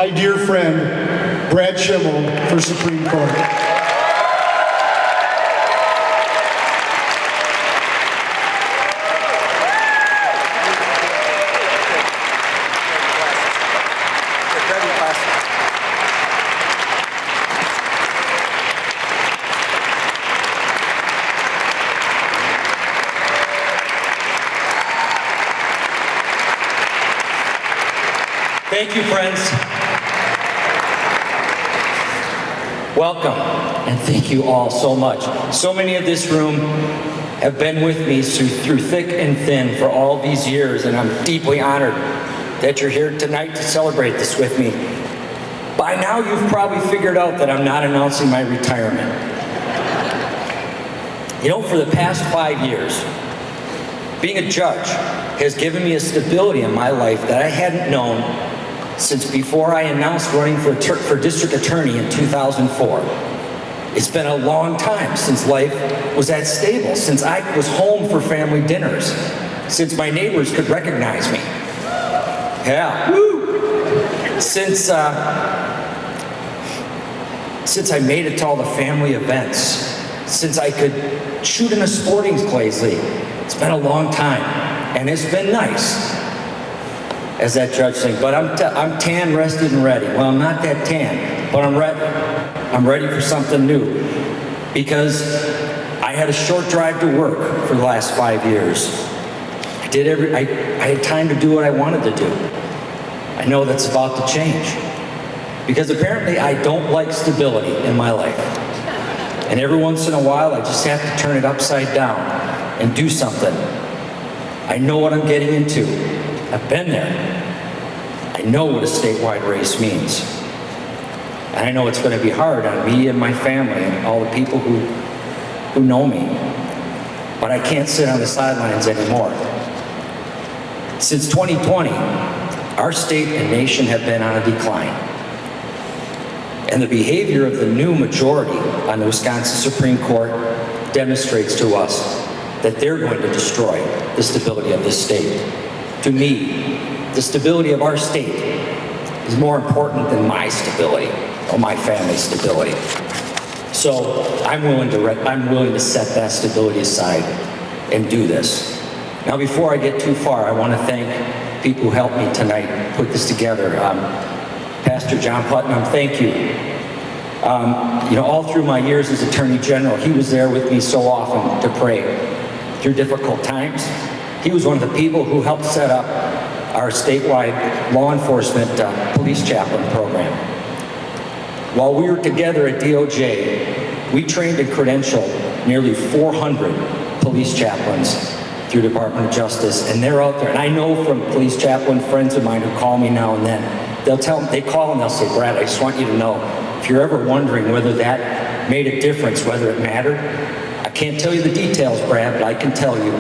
My dear friend, Brad Schimel for Supreme Court. Thank you, friends. Welcome, and thank you all so much. So many of this room have been with me through thick and thin for all these years, and I'm deeply honored that you're here tonight to celebrate this with me. By now, you've probably figured out that I'm not announcing my retirement. You know, for the past 5 years, being a judge has given me a stability in my life that I hadn't known since before I announced running for district attorney in 2004. It's been a long time since life was that stable, since I was home for family dinners, since my neighbors could recognize me. Yeah, woo! Since I made it to all the family events, since I could shoot in a sporting clays league. It's been a long time, and it's been nice. As that judge saying, but I'm tan, rested, and ready. Well, I'm not that tan, but I'm ready. I'm ready for something new. Because I had a short drive to work for the last 5 years. I had time to do what I wanted to do. I know that's about to change. Because apparently I don't like stability in my life. And every once in a while, I just have to turn it upside down and do something. I know what I'm getting into. I've been there. I know what a statewide race means. And I know it's going to be hard on me and my family and all the people who know me. But I can't sit on the sidelines anymore. Since 2020, our state and nation have been on a decline. And the behavior of the new majority on the Wisconsin Supreme Court demonstrates to us that they're going to destroy the stability of this state. To me, the stability of our state is more important than my stability or my family's stability. So I'm willing to set that stability aside and do this. Now, before I get too far, I want to thank people who helped me tonight put this together. Pastor John Putnam, thank you. You know, all through my years as Attorney General, he was there with me so often to pray through difficult times. He was one of the people who helped set up our statewide law enforcement police chaplain program. While we were together at DOJ, we trained and credentialed nearly 400 police chaplains through Department of Justice, and they're out there. And I know from police chaplain friends of mine who call me now and then, they call and they'll say, Brad, I just want you to know, if you're ever wondering whether that made a difference, whether it mattered, I can't tell you the details, Brad, but I can tell you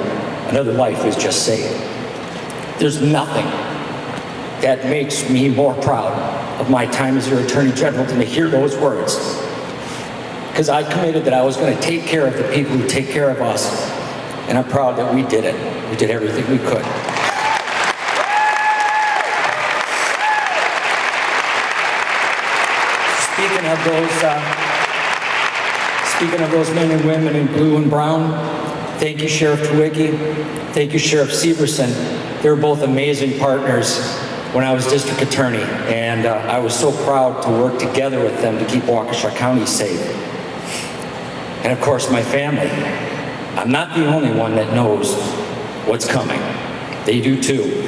another life was just saved. There's nothing that makes me more proud of my time as your Attorney General than to hear those words. Because I committed that I was going to take care of the people who take care of us, and I'm proud that we did it. We did everything we could. Speaking of those men and women in blue and brown, thank you, Sheriff Twicki. Thank you, Sheriff Severson. They were both amazing partners when I was district attorney, and I was so proud to work together with them to keep Waukesha County safe. And of course, my family. I'm not the only one that knows what's coming. They do too.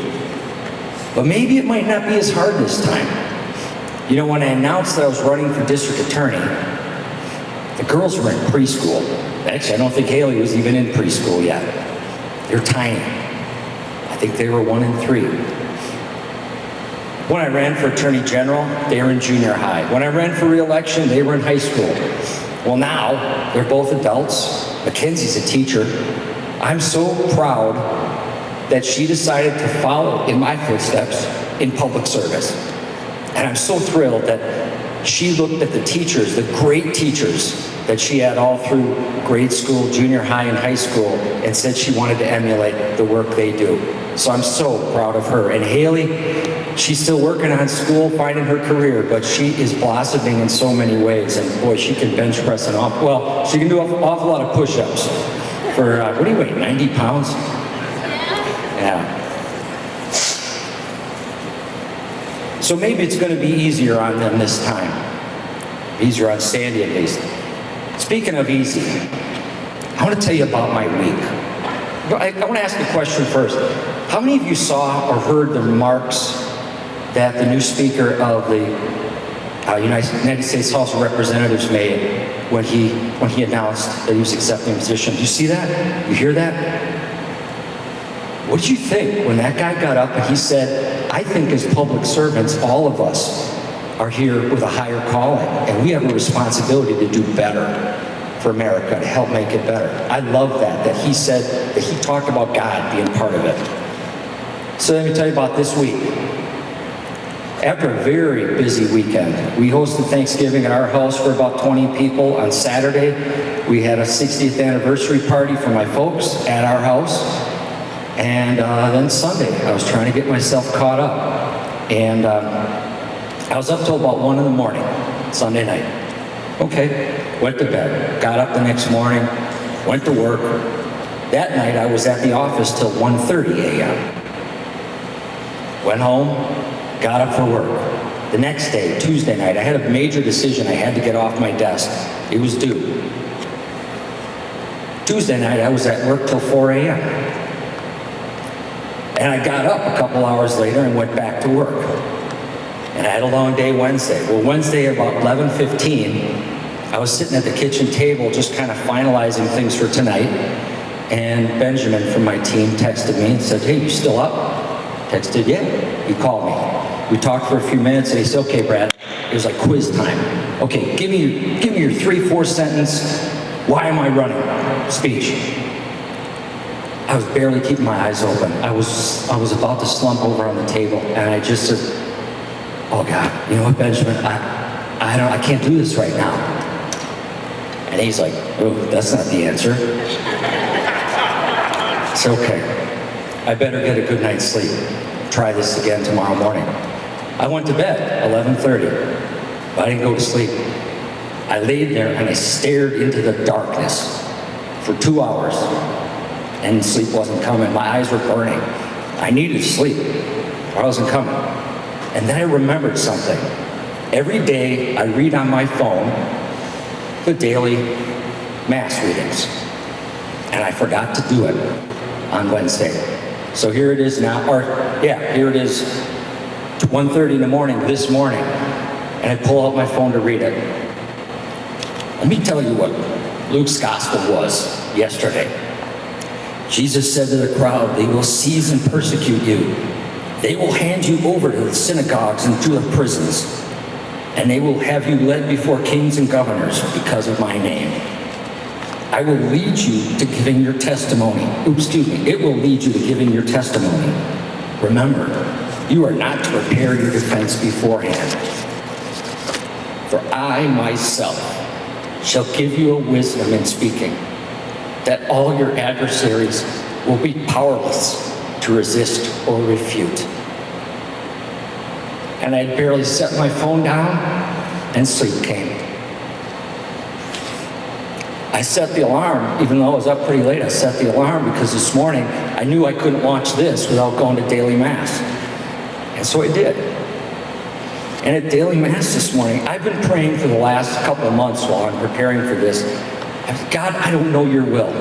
But maybe it might not be as hard this time. You know, when I announced that I was running for district attorney, the girls were in preschool. Actually, I don't think Haley was even in preschool yet. They're tiny. I think they were 1 and 3. When I ran for Attorney General, they were in junior high. When I ran for re-election, they were in high school. Well, now, they're both adults. Mackenzie's a teacher. I'm so proud that she decided to follow in my footsteps in public service. And I'm so thrilled that she looked at the teachers, the great teachers that she had all through grade school, junior high, and high school, and said she wanted to emulate the work they do. So I'm so proud of her. And Haley, she's still working on school, finding her career, but she is blossoming in so many ways. And boy, she can bench press an awful, well, she can do an awful lot of push-ups. For, what do you weigh, 90 pounds? Yeah. So maybe it's going to be easier on them this time. Easier on Sandy, at least. Speaking of easy, I want to tell you about my week. I want to ask a question first. How many of you saw or heard the remarks that the new Speaker of the United States House of Representatives made when he announced that he was accepting the position? Did you see that? You hear that? What did you think when that guy got up and he said, I think as public servants, all of us are here with a higher calling, and we have a responsibility to do better for America, to help make it better. I love that he said, that he talked about God being part of it. So let me tell you about this week. After a very busy weekend, we hosted Thanksgiving at our house for about 20 people. On Saturday, we had a 60th anniversary party for my folks at our house. And then Sunday, I was trying to get myself caught up. And I was up till about 1 in the morning, Sunday night. Okay, went to bed, got up the next morning, went to work. That night, I was at the office till 1:30 a.m. Went home, got up for work. The next day, Tuesday night, I had a major decision I had to get off my desk. It was due. Tuesday night, I was at work till 4 a.m. And I got up a couple hours later and went back to work. And I had a long day Wednesday. Well, Wednesday at about 11:15, I was sitting at the kitchen table just kind of finalizing things for tonight. And Benjamin from my team texted me and said, hey, you still up? Texted, yeah. He called me. We talked for a few minutes and he said, okay, Brad, it was like quiz time. Okay, give me your 3-4 sentence, why am I running speech. I was barely keeping my eyes open. I was about to slump over on the table and I just said, oh God, you know what, Benjamin, I can't do this right now. And he's like, oh, that's not the answer. It's okay. I better get a good night's sleep. Try this again tomorrow morning. I went to bed, 11:30, but I didn't go to sleep. I laid there and I stared into the darkness for 2 hours, and sleep wasn't coming. My eyes were burning. I needed sleep, but I wasn't coming. And then I remembered something. Every day I read on my phone the daily mass readings, and I forgot to do it on Wednesday. So here it is now, here it is, 1:30 in the morning this morning, and I pull out my phone to read it. Let me tell you what Luke's gospel was yesterday. Jesus said to the crowd, they will seize and persecute you. They will hand you over to the synagogues and to the prisons, and they will have you led before kings and governors because of my name. I will lead you to giving your testimony. It will lead you to giving your testimony. Remember, you are not to prepare your defense beforehand. For I myself shall give you a wisdom in speaking, that all your adversaries will be powerless to resist or refute. And I barely set my phone down, and sleep came. I set the alarm, even though I was up pretty late, I set the alarm because this morning I knew I couldn't watch this without going to daily mass. And so I did. And at daily mass this morning, I've been praying for the last couple of months while I'm preparing for this. I said, God, I don't know your will.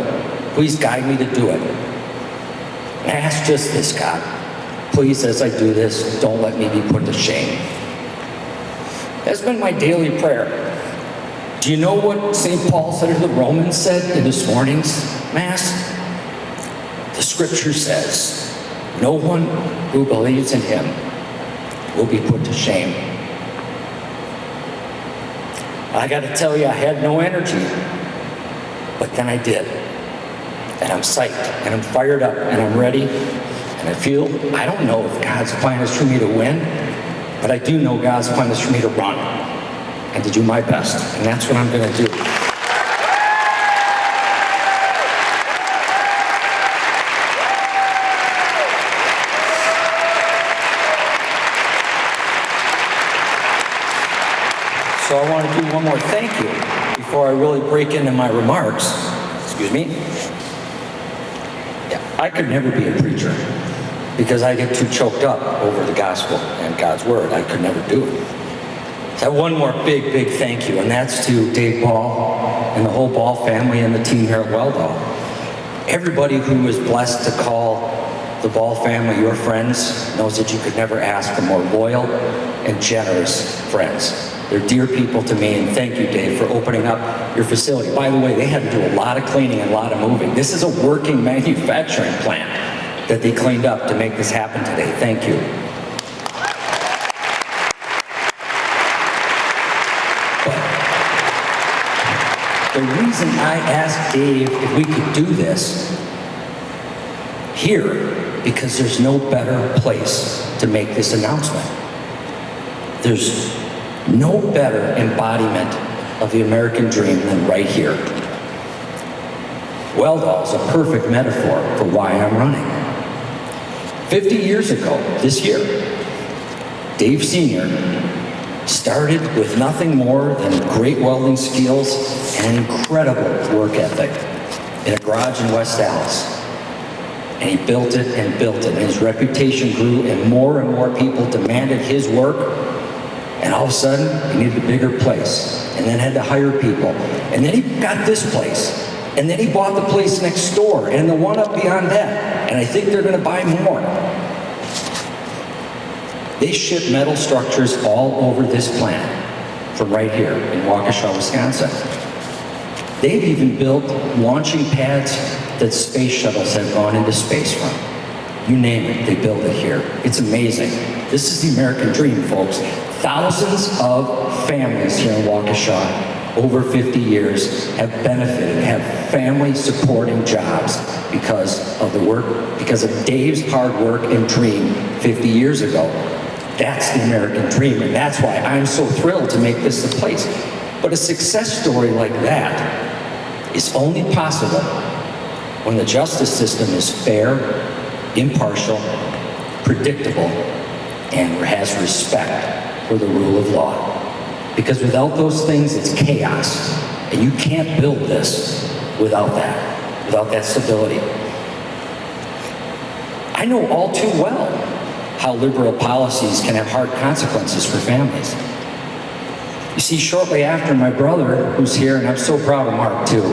Please guide me to do it. And I ask just this, God. Please, as I do this, don't let me be put to shame. That's been my daily prayer. Do you know what St. Paul said to the Romans said in this morning's Mass? The scripture says, no one who believes in him will be put to shame. I got to tell you, I had no energy, but then I did. And I'm psyched, and I'm fired up, and I'm ready, and I don't know if God's plan is for me to win, but I do know God's plan is for me to run and to do my best, and that's what I'm going to do. So I want to do one more thank you before I really break into my remarks. Excuse me. Yeah, I could never be a preacher because I get too choked up over the gospel and God's word. I could never do it. So I have one more big thank you, and that's to Dave Ball and the whole Ball family and the team here at Weldall. Everybody who was blessed to call the Ball family your friends knows that you could never ask for more loyal and generous friends. They're dear people to me, and thank you, Dave, for opening up your facility. By the way, they had to do a lot of cleaning and a lot of moving. This is a working manufacturing plant that they cleaned up to make this happen today. Thank you. The reason I asked Dave if we could do this here, because there's no better place to make this announcement. There's no better embodiment of the American dream than right here. Weldall is a perfect metaphor for why I'm running. 50 years ago, this year, Dave Sr. started with nothing more than great welding skills and an incredible work ethic in a garage in West Dallas. And he built it and built it, and his reputation grew, and more people demanded his work, and all of a sudden, he needed a bigger place, and then had to hire people. And then he got this place, and then he bought the place next door, and the one up beyond that, and I think they're gonna buy more. They ship metal structures all over this planet, from right here in Waukesha, Wisconsin. They've even built launching pads that space shuttles have gone into space from. You name it, they build it here. It's amazing. This is the American dream, folks. Thousands of families here in Waukesha over 50 years have benefited, have family supporting jobs because of the work, because of Dave's hard work and dream 50 years ago. That's the American dream, and that's why I'm so thrilled to make this the place. But a success story like that is only possible when the justice system is fair, impartial, predictable, and has respect for the rule of law. Because without those things, it's chaos. And you can't build this without that stability. I know all too well how liberal policies can have hard consequences for families. You see, shortly after, my brother, who's here, and I'm so proud of Mark too.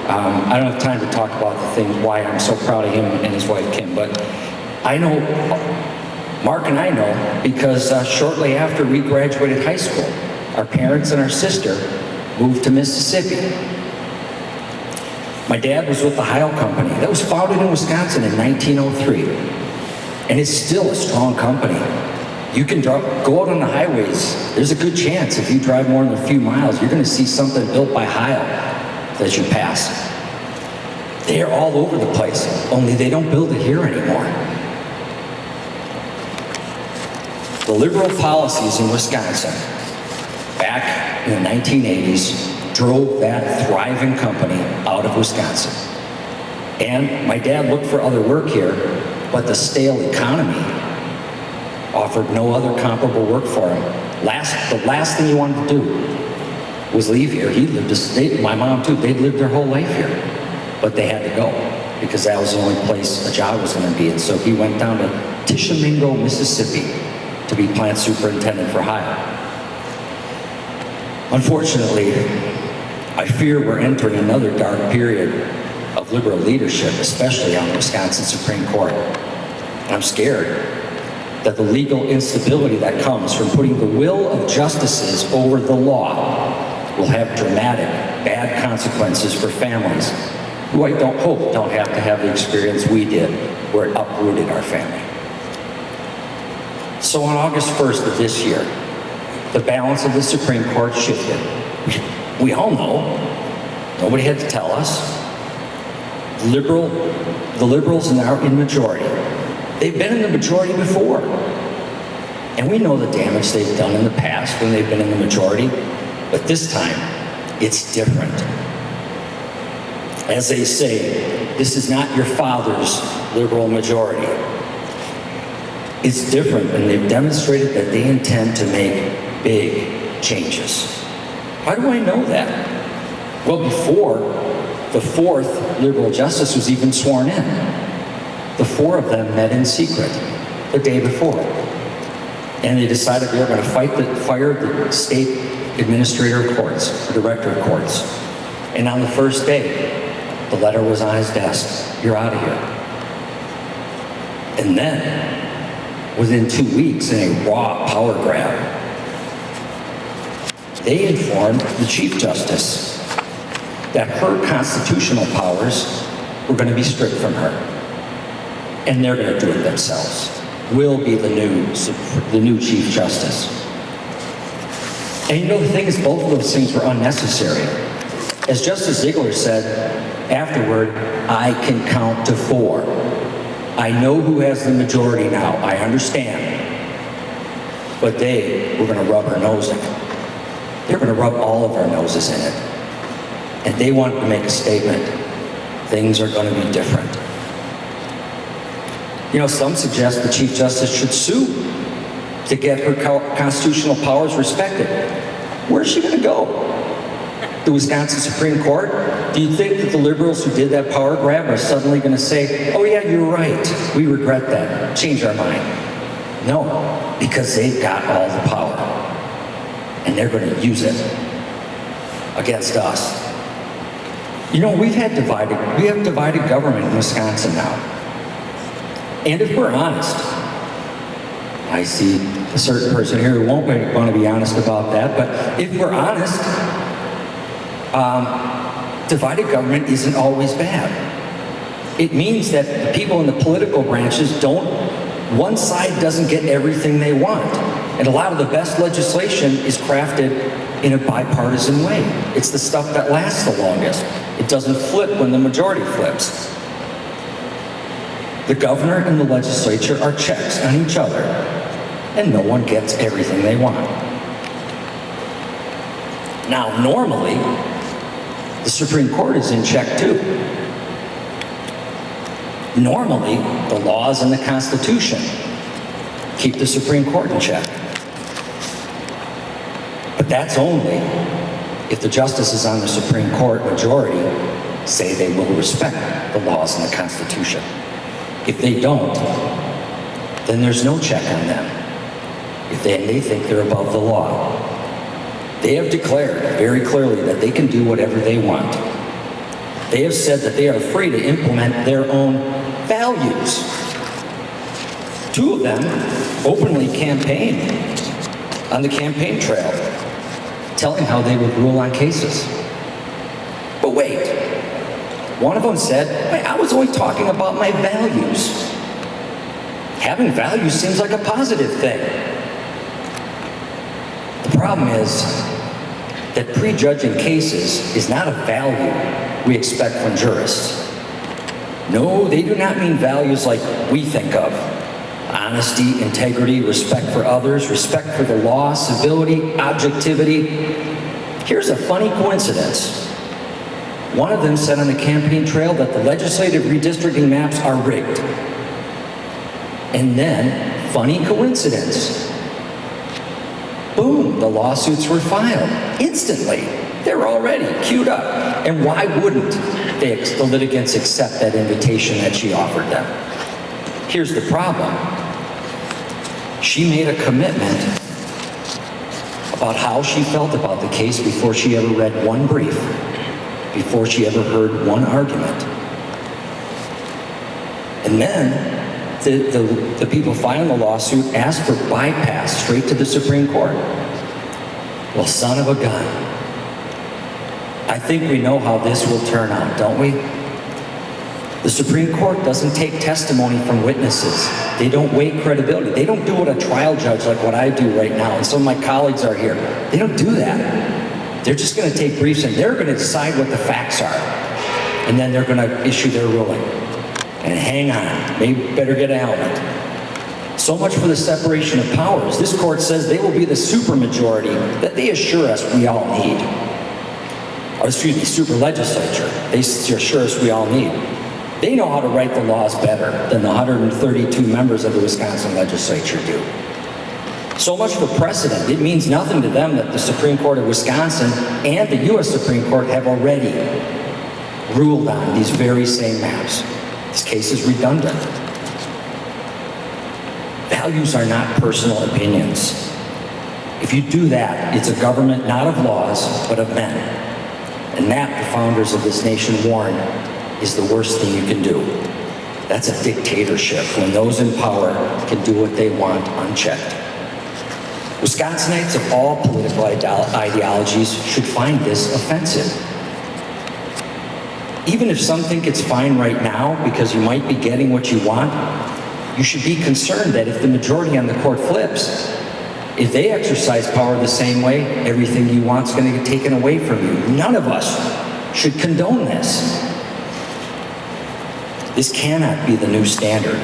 I don't have time to talk about the things why I'm so proud of him and his wife Kim, but I know, Mark and I know, because shortly after we graduated high school, our parents and our sister moved to Mississippi. My dad was with the Heil Company that was founded in Wisconsin in 1903, and it's still a strong company. You can go out on the highways. There's a good chance if you drive more than a few miles, you're going to see something built by Heil that you pass. They are all over the place, only they don't build it here anymore. The liberal policies in Wisconsin back in the 1980s drove that thriving company out of Wisconsin. And my dad looked for other work here, but the stale economy offered no other comparable work for him. The last thing he wanted to do was leave here. He lived, my mom too, they'd lived their whole life here, but they had to go because that was the only place a job was going to be. And so he went down to Tishomingo, Mississippi to be plant superintendent for Heil. Unfortunately, I fear we're entering another dark period of liberal leadership, especially on the Wisconsin Supreme Court. And I'm scared that the legal instability that comes from putting the will of justices over the law will have dramatic, bad consequences for families who I don't have to have the experience we did where it uprooted our family. So on August 1st of this year, the balance of the Supreme Court shifted. We all know, nobody had to tell us, the liberals are now in majority. They've been in the majority before. And we know the damage they've done in the past when they've been in the majority, but this time, it's different. As they say, this is not your father's liberal majority. It's different, and they've demonstrated that they intend to make big changes. How do I know that? Well, before the fourth liberal justice was even sworn in, the four of them met in secret the day before. And they decided they were going to fire the state administrator of courts, the director of courts. And on the first day, the letter was on his desk. You're out of here. And then, within 2 weeks, in a raw power grab, they informed the Chief Justice that her constitutional powers were going to be stripped from her. And they're going to do it themselves. Will be the new Chief Justice. And you know, the thing is, both of those things were unnecessary. As Justice Ziegler said afterward, I can count to 4. I know who has the majority now. I understand. But they were going to rub her nose in it. They're going to rub all of our noses in it. And they wanted to make a statement. Things are going to be different. You know, some suggest the Chief Justice should sue to get her constitutional powers respected. Where's she going to go? The Wisconsin Supreme Court? Do you think that the liberals who did that power grab are suddenly going to say, oh yeah, you're right, we regret that, change our mind? No, because they've got all the power. And they're going to use it against us. You know, we have divided government in Wisconsin now. And if we're honest, I see a certain person here who won't want to be honest about that, but if we're honest, divided government isn't always bad. It means that the people in the political branches one side doesn't get everything they want. And a lot of the best legislation is crafted in a bipartisan way. It's the stuff that lasts the longest. It doesn't flip when the majority flips. The governor and the legislature are checks on each other, and no one gets everything they want. Now, normally, the Supreme Court is in check too. Normally, the laws and the Constitution keep the Supreme Court in check. But that's only if the justices on the Supreme Court majority say they will respect the laws and the Constitution. If they don't, then there's no check on them. If they think they're above the law. They have declared very clearly that they can do whatever they want. They have said that they are free to implement their own values. 2 of them openly campaigned on the campaign trail, telling how they would rule on cases. But wait, one of them said, "Wait, I was only talking about my values." Having values seems like a positive thing. The problem is that prejudging cases is not a value we expect from jurists. No, they do not mean values like we think of. Honesty, integrity, respect for others, respect for the law, civility, objectivity. Here's a funny coincidence. One of them said on the campaign trail that the legislative redistricting maps are rigged. And then, funny coincidence. Boom, the lawsuits were filed instantly. They're already queued up. And why wouldn't the litigants accept that invitation that she offered them? Here's the problem. She made a commitment about how she felt about the case before she ever read one brief, before she ever heard one argument. And then the people filing the lawsuit asked for bypass straight to the Supreme Court. Well, son of a gun. I think we know how this will turn out, don't we? The Supreme Court doesn't take testimony from witnesses. They don't weigh credibility. They don't do what a trial judge like what I do right now, and some of my colleagues are here. They don't do that. They're just going to take briefs and they're going to decide what the facts are. And then they're going to issue their ruling. And hang on, maybe better get a helmet. So much for the separation of powers. This court says they will be the supermajority that they assure us we all need. Or excuse me, super legislature. They assure us we all need. They know how to write the laws better than the 132 members of the Wisconsin legislature do. So much for precedent. It means nothing to them that the Supreme Court of Wisconsin and the U.S. Supreme Court have already ruled on these very same maps. This case is redundant. Values are not personal opinions. If you do that, it's a government not of laws, but of men. And that, the founders of this nation warned, is the worst thing you can do. That's a dictatorship, when those in power can do what they want unchecked. Wisconsinites of all political ideologies should find this offensive. Even if some think it's fine right now because you might be getting what you want, you should be concerned that if the majority on the court flips, if they exercise power the same way, everything you want is going to get taken away from you. None of us should condone this. This cannot be the new standard.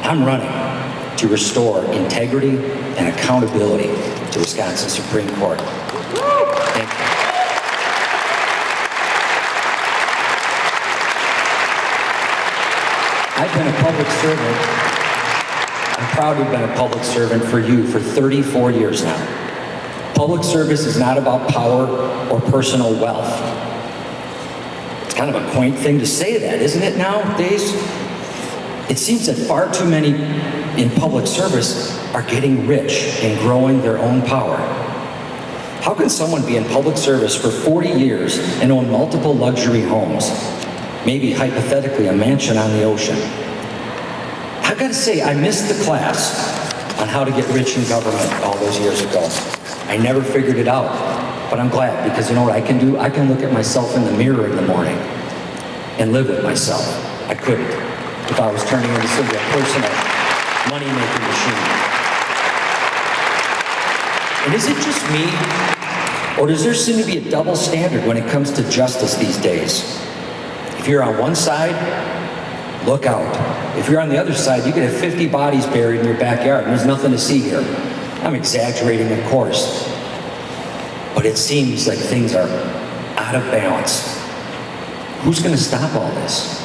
I'm running to restore integrity and accountability to Wisconsin Supreme Court. Thank you. I've been a public servant. I'm proud to have been a public servant for you for 34 years now. Public service is not about power or personal wealth. It's kind of a quaint thing to say that, isn't it nowadays? It seems that far too many in public service are getting rich and growing their own power. How can someone be in public service for 40 years and own multiple luxury homes? Maybe hypothetically a mansion on the ocean. I've got to say, I missed the class on how to get rich in government all those years ago. I never figured it out, but I'm glad, because you know what I can do? I can look at myself in the mirror in the morning and live with myself. I couldn't if I was turning into simply a personal money-making machine. And is it just me, or does there seem to be a double standard when it comes to justice these days? If you're on one side, look out. If you're on the other side, you could have 50 bodies buried in your backyard, and there's nothing to see here. I'm exaggerating, of course, but it seems like things are out of balance. Who's going to stop all this?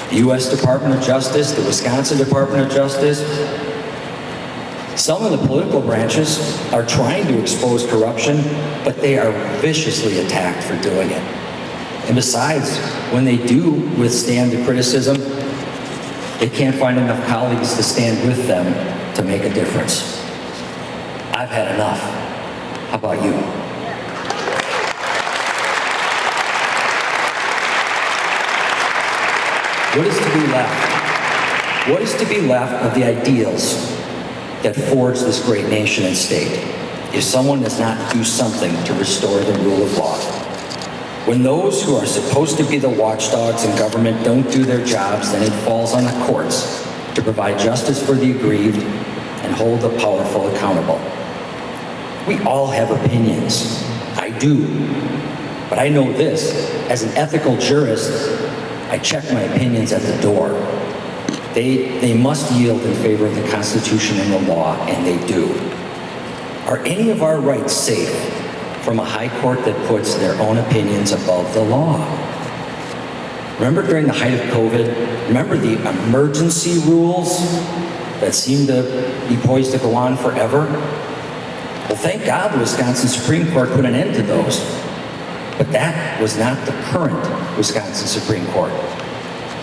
The U.S. Department of Justice, the Wisconsin Department of Justice. Some of the political branches are trying to expose corruption, but they are viciously attacked for doing it. And besides, when they do withstand the criticism, they can't find enough colleagues to stand with them to make a difference. I've had enough. How about you? What is to be left? What is to be left of the ideals that forged this great nation and state if someone does not do something to restore the rule of law? When those who are supposed to be the watchdogs in government don't do their jobs, then it falls on the courts to provide justice for the aggrieved and hold the powerful accountable. We all have opinions. I do. But I know this, as an ethical jurist, I check my opinions at the door. They must yield in favor of the Constitution and the law, and they do. Are any of our rights safe from a high court that puts their own opinions above the law? Remember during the height of COVID, remember the emergency rules that seemed to be poised to go on forever? Well, thank God the Wisconsin Supreme Court put an end to those. But that was not the current Wisconsin Supreme Court.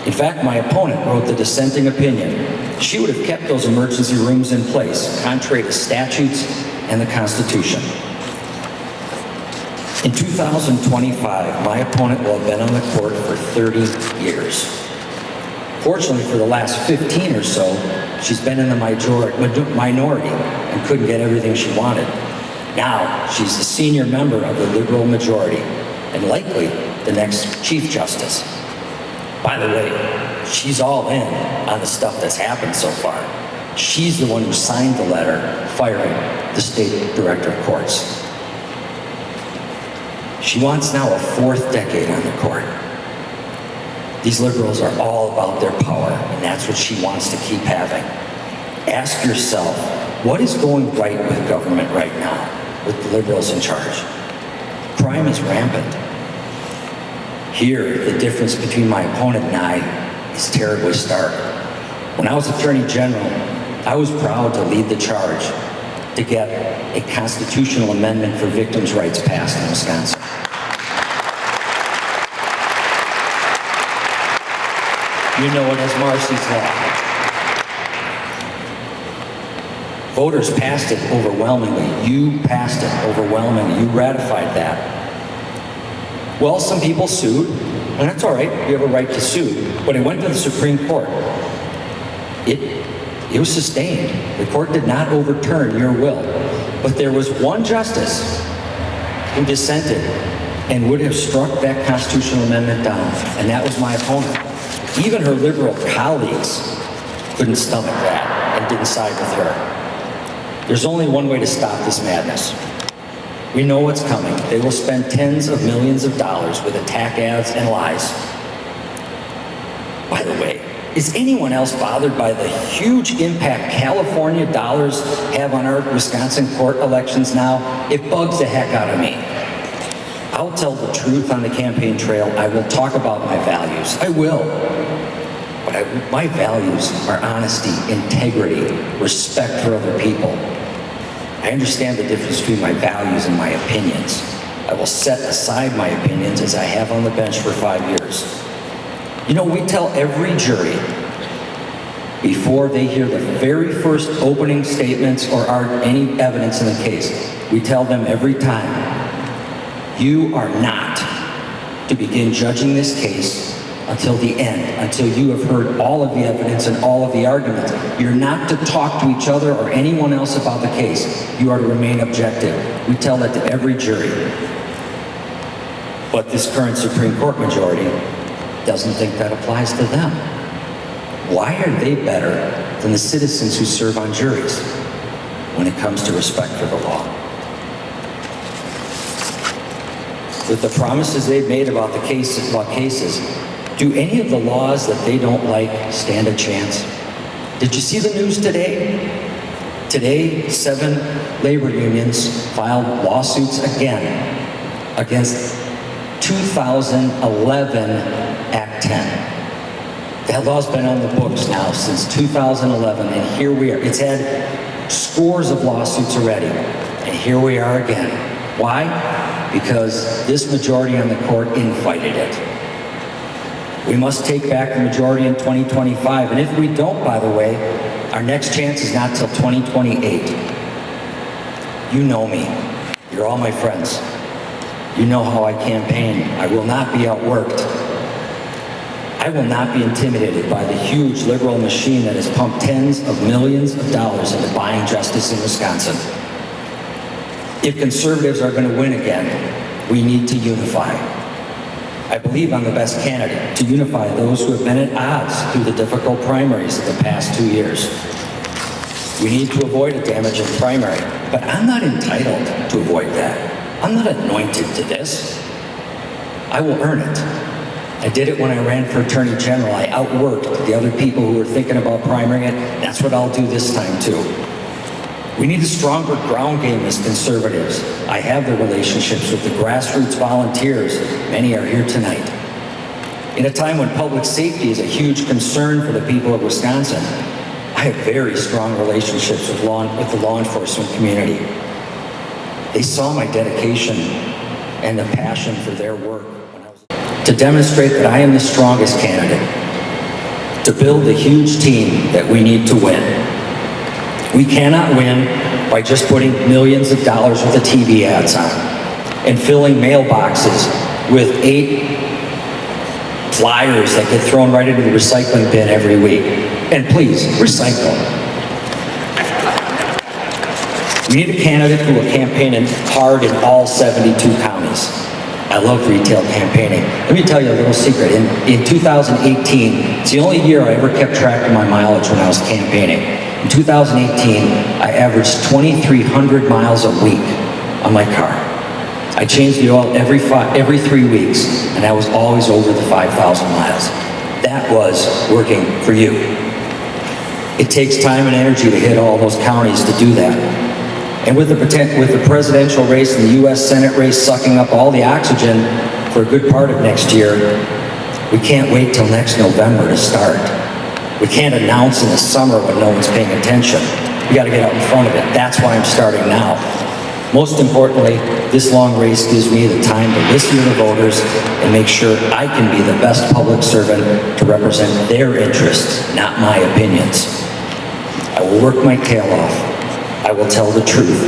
In fact, my opponent wrote the dissenting opinion. She would have kept those emergency rooms in place, contrary to statutes and the Constitution. In 2025, my opponent will have been on the court for 30 years. Fortunately, for the last 15 or so, she's been in the minority and couldn't get everything she wanted. Now, she's the senior member of the liberal majority and likely the next Chief Justice. By the way, she's all in on the stuff that's happened so far. She's the one who signed the letter firing the state director of courts. She wants now a fourth decade on the court. These liberals are all about their power, and that's what she wants to keep having. Ask yourself, what is going right with government right now, with the liberals in charge? Crime is rampant. Here, the difference between my opponent and I is terribly stark. When I was Attorney General, I was proud to lead the charge to get a constitutional amendment for victims' rights passed in Wisconsin. You know it as Marcy's Law. Voters passed it overwhelmingly. You passed it overwhelmingly. You ratified that. Well, some people sued, and that's all right. You have a right to sue. But it went to the Supreme Court. It was sustained. The court did not overturn your will. But there was one justice who dissented and would have struck that constitutional amendment down, and that was my opponent. Even her liberal colleagues couldn't stomach that and didn't side with her. There's only one way to stop this madness. We know what's coming. They will spend tens of millions of dollars with attack ads and lies. By the way, is anyone else bothered by the huge impact California dollars have on our Wisconsin court elections now? It bugs the heck out of me. I'll tell the truth on the campaign trail. I will talk about my values. I will. But my values are honesty, integrity, respect for other people. I understand the difference between my values and my opinions. I will set aside my opinions as I have on the bench for 5 years. You know, we tell every jury before they hear the very first opening statements or any evidence in the case, we tell them every time, you are not to begin judging this case until the end, until you have heard all of the evidence and all of the arguments. You're not to talk to each other or anyone else about the case. You are to remain objective. We tell that to every jury. But this current Supreme Court majority doesn't think that applies to them. Why are they better than the citizens who serve on juries when it comes to respect for the law? With the promises they've made about the cases, do any of the laws that they don't like stand a chance? Did you see the news today? Today, 7 labor unions filed lawsuits again against 2011 Act 10. That law's been on the books now since 2011, and here we are. It's had scores of lawsuits already, and here we are again. Why? Because this majority on the court invited it. We must take back the majority in 2025, and if we don't, by the way, our next chance is not till 2028. You know me. You're all my friends. You know how I campaign. I will not be outworked. I will not be intimidated by the huge liberal machine that has pumped tens of millions of dollars into buying justice in Wisconsin. If conservatives are going to win again, we need to unify. I believe I'm the best candidate to unify those who have been at odds through the difficult primaries of the past 2 years. We need to avoid a damaging primary, but I'm not entitled to avoid that. I'm not anointed to this. I will earn it. I did it when I ran for Attorney General. I outworked the other people who were thinking about primarying it. That's what I'll do this time too. We need a stronger ground game as conservatives. I have the relationships with the grassroots volunteers. Many are here tonight. In a time when public safety is a huge concern for the people of Wisconsin, I have very strong relationships with the law enforcement community. They saw my dedication and the passion for their work to demonstrate that I am the strongest candidate, to build the huge team that we need to win. We cannot win by just putting millions of dollars worth of TV ads on and filling mailboxes with 8 flyers that get thrown right into the recycling bin every week. And please, recycle. We need a candidate who will campaign hard in all 72 counties. I love retail campaigning. Let me tell you a little secret. In 2018, it's the only year I ever kept track of my mileage when I was campaigning. In 2018, I averaged 2,300 miles a week on my car. I changed the oil every 3 weeks, and I was always over the 5,000 miles. That was working for you. It takes time and energy to hit all those counties to do that. And with the presidential race and the U.S. Senate race sucking up all the oxygen for a good part of next year, we can't wait till next November to start. We can't announce in the summer when no one's paying attention. We got to get out in front of it. That's why I'm starting now. Most importantly, this long race gives me the time to listen to the voters and make sure I can be the best public servant to represent their interests, not my opinions. I will work my tail off. I will tell the truth.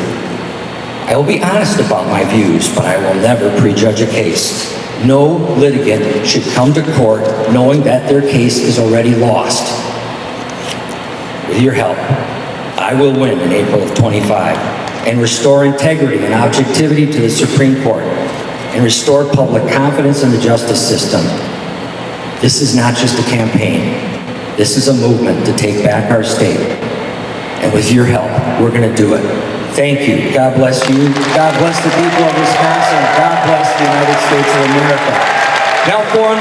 I will be honest about my views, but I will never prejudge a case. No litigant should come to court knowing that their case is already lost. With your help, I will win in April of 25 and restore integrity and objectivity to the Supreme Court and restore public confidence in the justice system. This is not just a campaign. This is a movement to take back our state. And with your help, we're going to do it. Thank you. God bless you. God bless the people of Wisconsin. God bless the United States of America. Now for on the